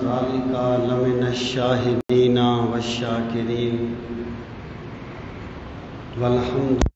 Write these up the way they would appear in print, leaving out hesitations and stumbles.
ज़ालिका लमिनश्शाहिदीन वश्शाकिरीन वल्हम्दुलिल्लाह।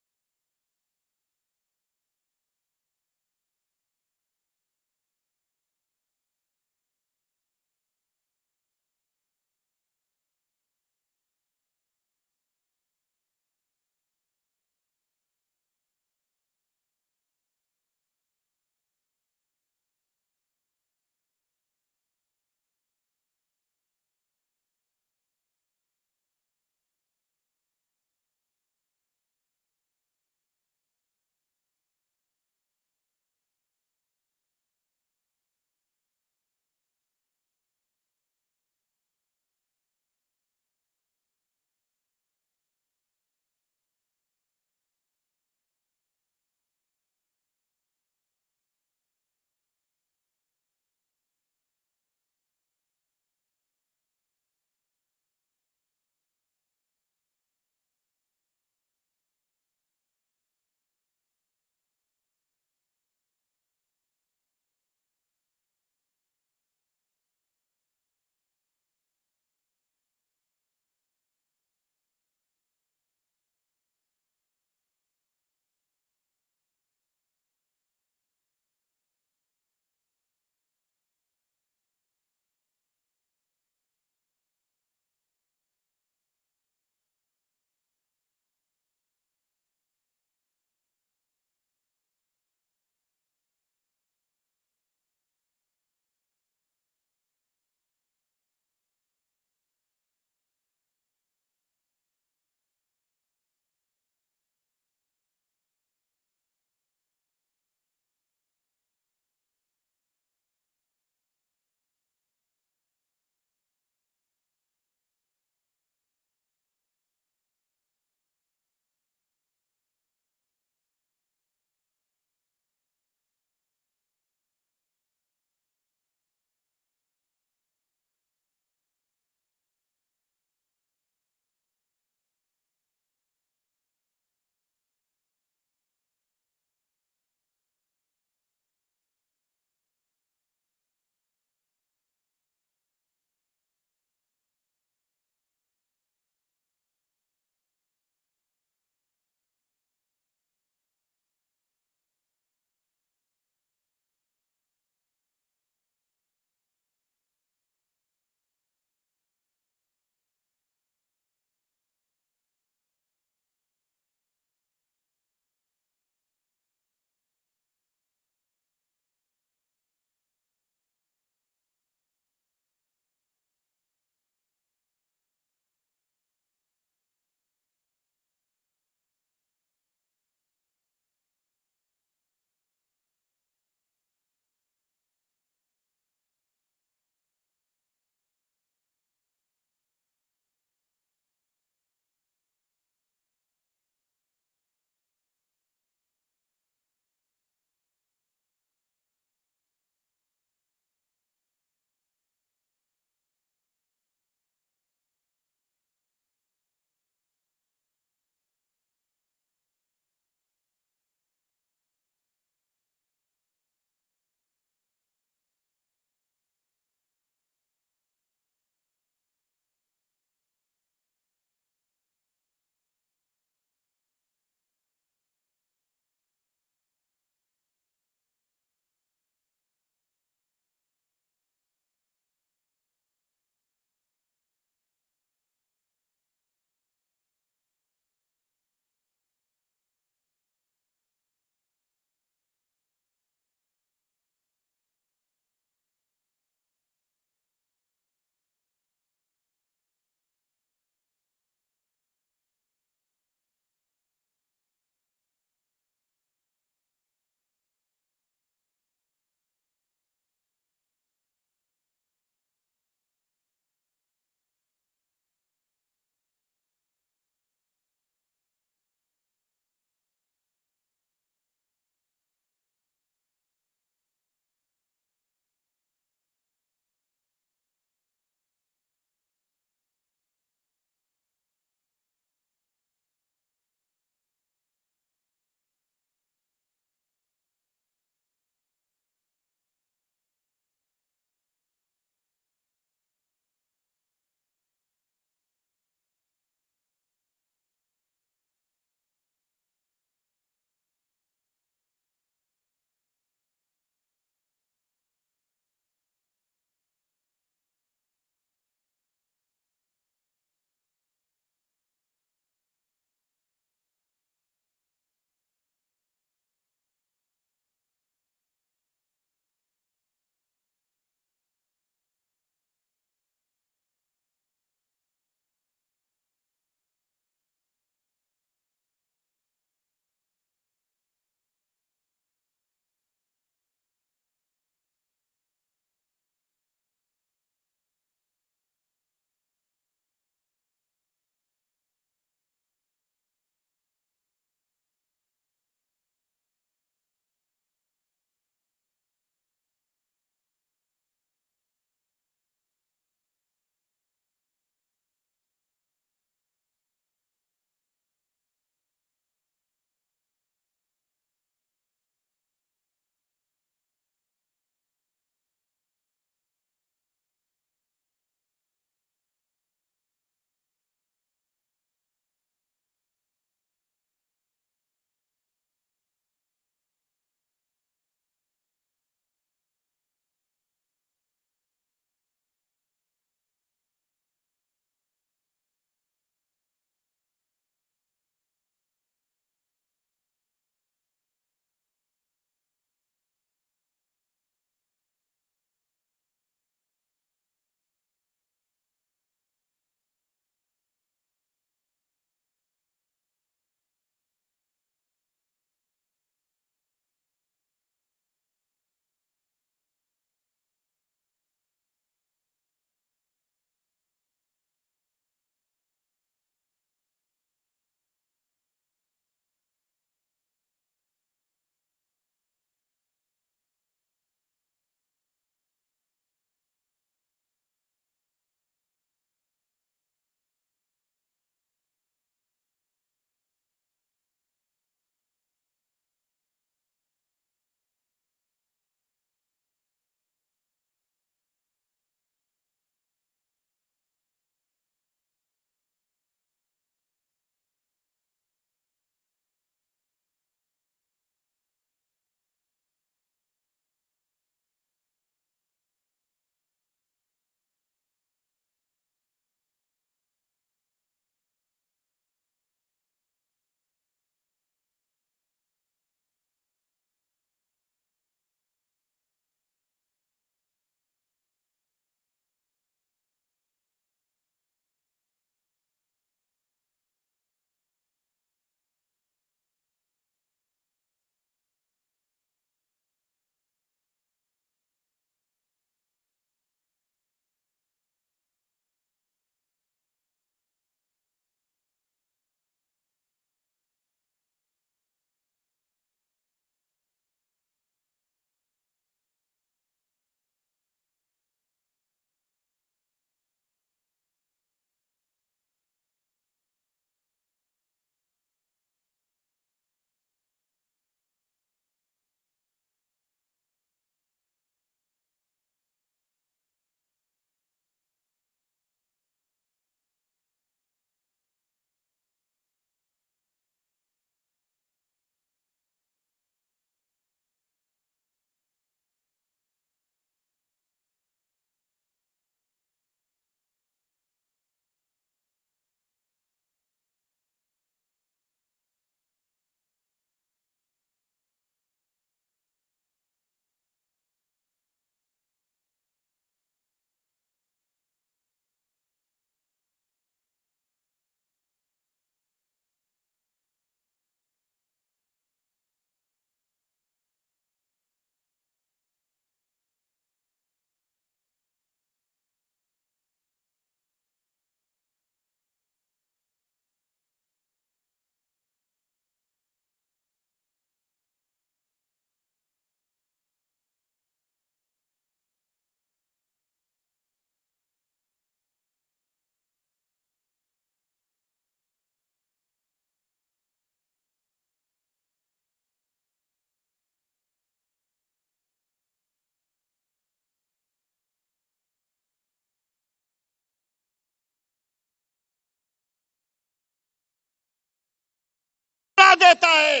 देता है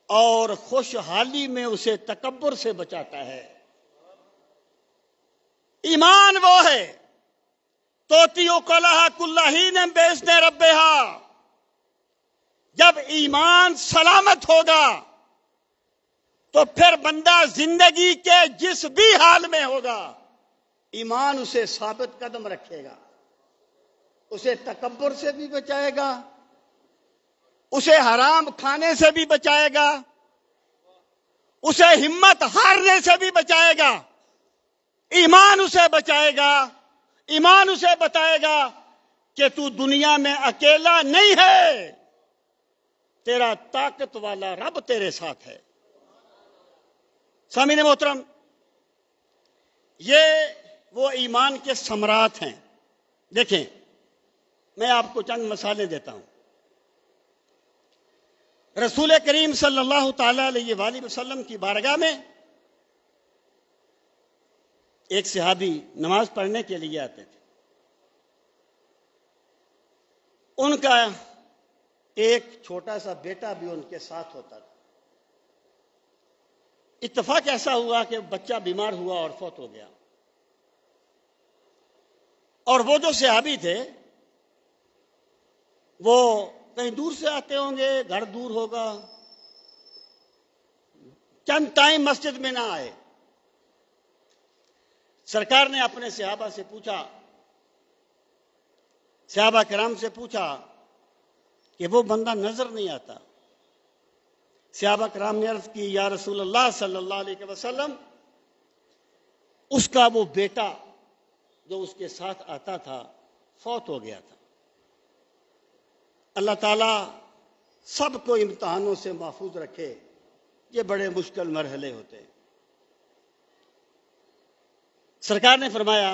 और खुशहाली में उसे तकब्बुर से बचाता है। ईमान वो है तोतियो कलहा कुल्लाहीन बेसने रब्बेहा, जब ईमान सलामत होगा तो फिर बंदा जिंदगी के जिस भी हाल में होगा ईमान उसे साबित कदम रखेगा, उसे तकब्बुर से भी बचाएगा, उसे हराम खाने से भी बचाएगा, उसे हिम्मत हारने से भी बचाएगा। ईमान उसे बचाएगा, ईमान उसे बताएगा कि तू दुनिया में अकेला नहीं है, तेरा ताकत वाला रब तेरे साथ है। सामीने मोहतरम, ये वो ईमान के सम्राट हैं। देखें, मैं आपको चंद मसाले देता हूं। रसूल करीम सल्लल्लाहु ताला अलैहि वसल्लम की बारगाह में एक सहाबी नमाज पढ़ने के लिए आते थे। उनका एक छोटा सा बेटा भी उनके साथ होता था। इत्तेफाक ऐसा हुआ कि बच्चा बीमार हुआ और फौत हो गया, और वो जो सहाबी थे वो कहीं दूर से आते होंगे, घर दूर होगा, चंद टाइम मस्जिद में ना आए। सरकार ने अपने सहाबा से पूछा, सहाबा किराम से पूछा कि वो बंदा नजर नहीं आता। सहाबा किराम ने अर्ज की, या रसूल अल्लाह सल्लल्लाहु अलैहि वसल्लम, उसका वो बेटा जो उसके साथ आता था फौत हो गया था। अल्लाह ताला सबको इम्तिहानों से महफूज रखे, ये बड़े मुश्किल मरहले होते हैं। सरकार ने फरमाया,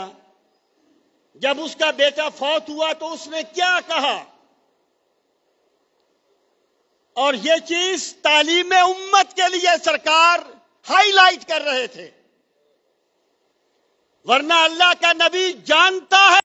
जब उसका बेटा फौत हुआ तो उसने क्या कहा, और ये चीज तालीम उम्मत के लिए सरकार हाईलाइट कर रहे थे, वरना अल्लाह का नबी जानता है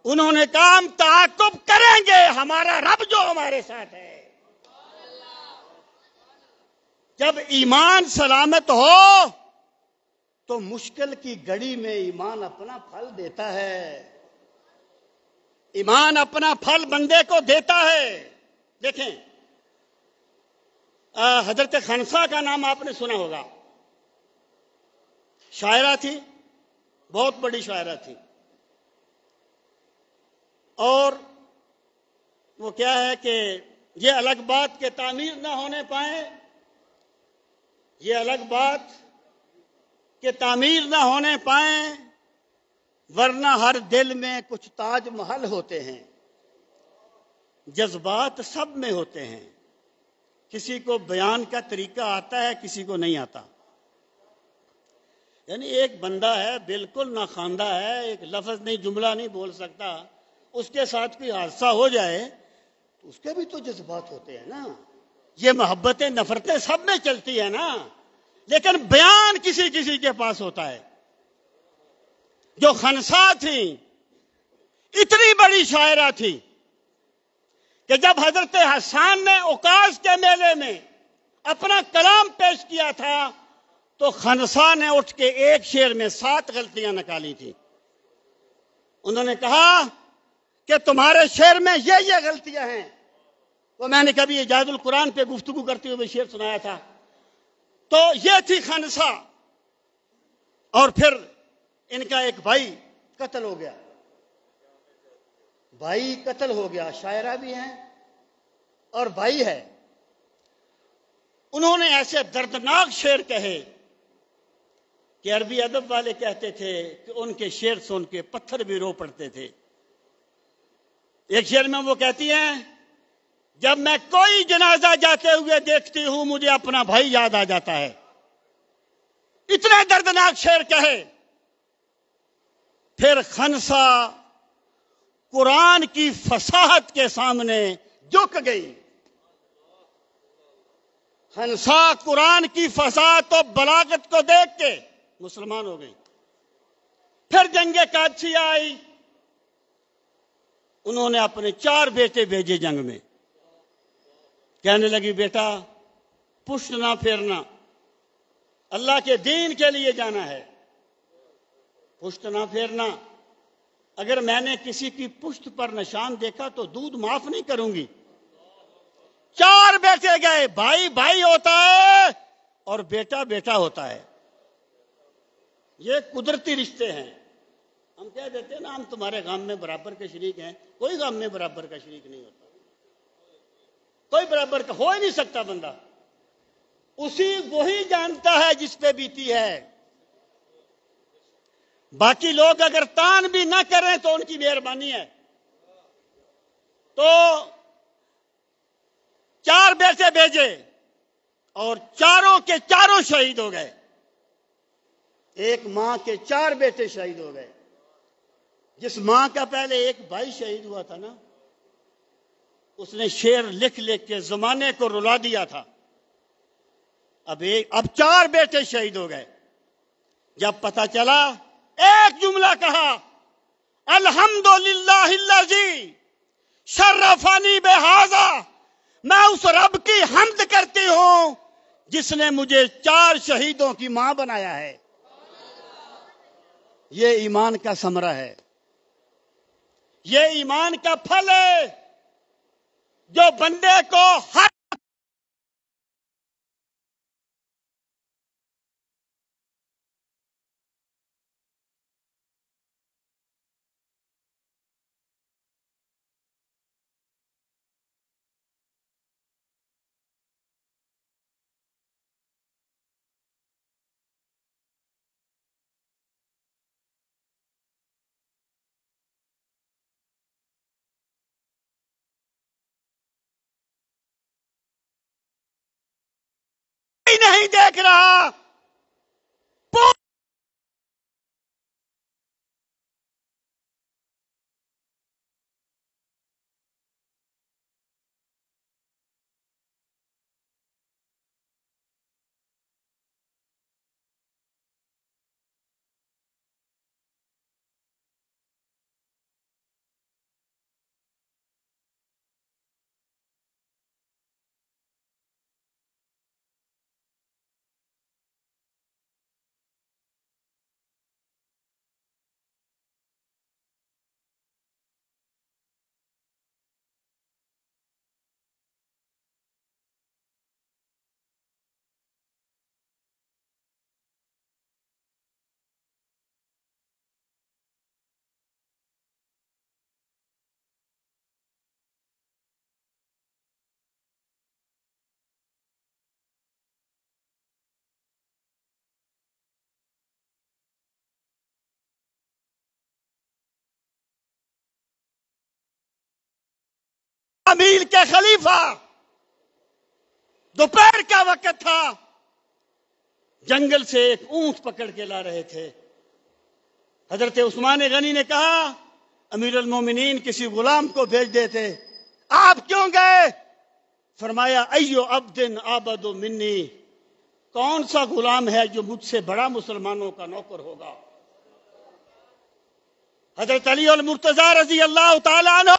उन्होंने कहा हम ताक़ुब करेंगे, हमारा रब जो हमारे साथ है। जब ईमान सलामत हो तो मुश्किल की घड़ी में ईमान अपना फल देता है। ईमान अपना फल बंदे को देता है। देखें, हजरत खनसा का नाम आपने सुना होगा। शायरा थी, बहुत बड़ी शायरा थी। और वो क्या है कि ये अलग बात के तामीर ना होने पाए, ये अलग बात के तामीर ना होने पाए, वरना हर दिल में कुछ ताजमहल होते हैं। जज्बात सब में होते हैं, किसी को बयान का तरीका आता है, किसी को नहीं आता। यानी एक बंदा है बिल्कुल नाखांदा है, एक लफ्ज नहीं, जुमला नहीं बोल सकता, उसके साथ कोई हादसा हो जाए तो उसके भी तो जज्बात होते हैं ना। ये मोहब्बतें नफरतें सब में चलती है ना, लेकिन बयान किसी किसी के पास होता है। जो खनसा थी, इतनी बड़ी शायरा थी कि जब हजरत हसन ने उकास के मेले में अपना कलाम पेश किया था तो खनसा ने उठ के एक शेर में 7 गलतियां निकाली थी। उन्होंने कहा कि तुम्हारे शेर में ये गलतियां हैं। वो मैंने कभी इजाजुल कुरान पे गुफ्तगू करते हुए शेर सुनाया था। तो ये थी खनसा। और फिर इनका एक भाई कत्ल हो गया। भाई कत्ल हो गया, शायरा भी हैं और भाई है। उन्होंने ऐसे दर्दनाक शेर कहे कि अरबी अदब वाले कहते थे कि उनके शेर सुन के पत्थर भी रो पड़ते थे। एक शेर में वो कहती हैं, जब मैं कोई जनाजा जाते हुए देखती हूं मुझे अपना भाई याद आ जाता है। इतने दर्दनाक शेर कहे। फिर खनसा कुरान की फसाहत के सामने झुक गई। खनसा कुरान की फसाहत और बलागत को देख के मुसलमान हो गई। फिर जंगे कादसिया आई। उन्होंने अपने 4 बेटे भेजे जंग में। कहने लगी, बेटा पुष्ट ना फेरना, अल्लाह के दीन के लिए जाना है, पुष्ट ना फेरना। अगर मैंने किसी की पुष्ट पर निशान देखा तो दूध माफ नहीं करूंगी। 4 बेटे गए। भाई भाई होता है और बेटा बेटा होता है। ये कुदरती रिश्ते हैं। हम कह देते हैं ना, हम तुम्हारे गांव में बराबर के शरीक हैं। कोई गांव में बराबर का शरीक नहीं होता, कोई बराबर का हो ही नहीं सकता बंदा। उसी वही जानता है जिस पे बीती है। बाकी लोग अगर तान भी ना करें तो उनकी मेहरबानी है। तो 4 बेटे भेजे और चारों के चारों शहीद हो गए। एक मां के 4 बेटे शहीद हो गए। जिस मां का पहले एक भाई शहीद हुआ था ना, उसने शेर लिख लिख के जमाने को रुला दिया था। अब 4 बेटे शहीद हो गए। जब पता चला, एक जुमला कहा, अल्हम्दुलिल्लाहिल्लज़ी शर्रफनी बेहाजा। मैं उस रब की हम्द करती हूं जिसने मुझे 4 शहीदों की मां बनाया है। ये ईमान का समरा है, ये ईमान का फल है जो बंदे को हर नहीं देख रहा। अमीर के खलीफा दोपहर का वक्त था, जंगल से एक ऊंट पकड़ के ला रहे थे। हजरत उस्मान गनी ने कहा, अमीर अल मोमिनीन किसी गुलाम को भेज देते, आप क्यों गए? फरमाया, अय्यो अब्दिन आबदु मिन्नी, कौन सा गुलाम है जो मुझसे बड़ा मुसलमानों का नौकर होगा। हजरत अली और मुर्तजा रजी अल्लाह तआला अन्हु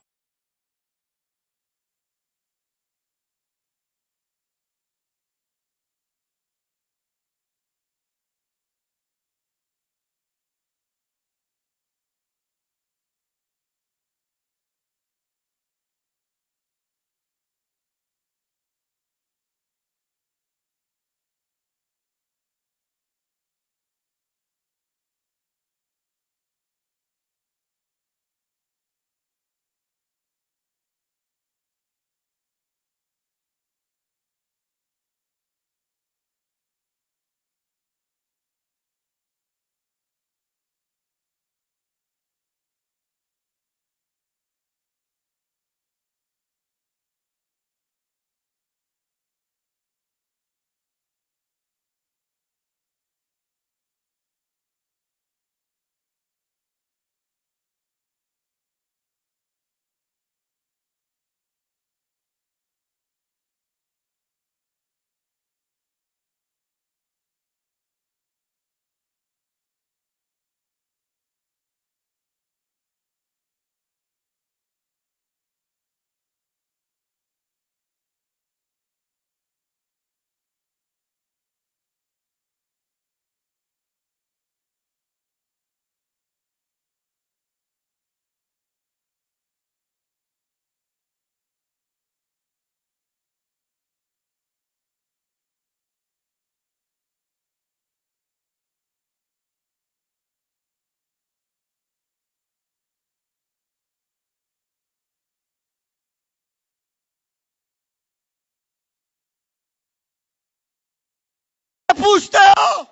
पूछते हो